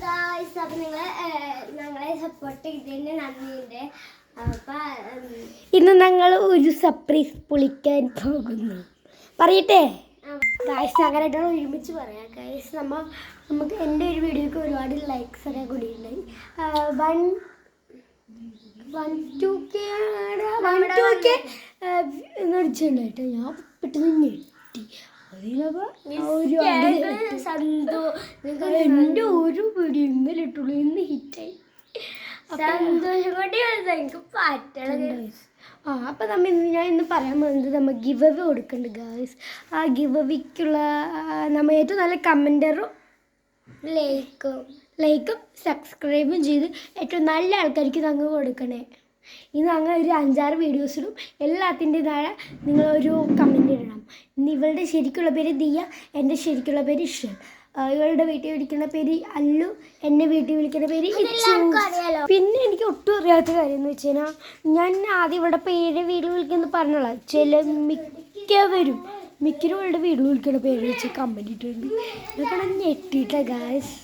Guys, അപ്പം ഞങ്ങളെ support ചെയ്തതിന് നന്ദിയുണ്ട്. ഇന്ന് ഞങ്ങൾ ഒരു സർപ്രൈസ് പൊളിക്കാൻ പോകുന്നു. പറയട്ടെ ഗായ്സ്, അങ്ങനെയായിട്ട് ഒരുമിച്ച് പറയാം. ഗായ്സ്, നമുക്ക് എൻ്റെ ഒരു വീഡിയോക്ക് ഒരുപാട് ലൈക്സ് ഒക്കെ കൂടിയിട്ടുണ്ടായി. 1-2K എന്നടിച്ചിട്ടുണ്ടായിട്ട് ഞാൻ പെട്ടെന്ന് ഞെട്ടി. എൻ്റെ ഒരു വീഡിയോ ഇന്നലെ ഇട്ടുള്ളൂ, ഇന്ന് ഹിറ്റായി. സന്തോഷം കൊണ്ട് എനിക്ക് പറ്റണത്. അപ്പം ഞാൻ ഇന്ന് പറയാൻ പോകുന്നത് നമ്മൾ ഗിവ് അവേ കൊടുക്കുന്നുണ്ട് ഗായ്സ്. ആ ഗിവ് അവേക്കുള്ള നമ്മൾ ഏറ്റവും നല്ല കമൻറ്ററും ലൈക്കും സബ്സ്ക്രൈബും ചെയ്ത് ഏറ്റവും നല്ല ആൾക്കാർക്ക് ഞങ്ങൾ കൊടുക്കണേ. ഇന്ന് ഞങ്ങൾ ഒരു 5-6 വീഡിയോസിലും എല്ലാത്തിൻ്റെ താഴെ നിങ്ങളൊരു കമൻറ്റ് ഇടണം. ഇന്ന് ഇവളുടെ ശരിക്കുള്ള പേര് ദിയ, എൻ്റെ ശരിക്കുള്ള പേര് ഇഷൻ. ഇവളുടെ വീട്ടിൽ വിളിക്കുന്ന പേര് അല്ലു, എന്നെ വീട്ടിൽ വിളിക്കുന്ന പേര് ഇച്ചു. പിന്നെ എനിക്ക് ഒട്ടും അറിയാത്ത കാര്യം എന്ന് വെച്ച് കഴിഞ്ഞാൽ, ഞാൻ ആദ്യം ഇവിടെ പേര് വീട്ടിൽ വിളിക്കുന്നത് പറഞ്ഞോളാം. മിക്കവരും ഇവളുടെ വീട്ടിൽ വിളിക്കുന്ന പേര് വെച്ച് കമൻറ്റ് ഇട്ടിട്ടുണ്ട്. ഇതൊക്കെ ഞെട്ടിയിട്ട ഗായ്സ്.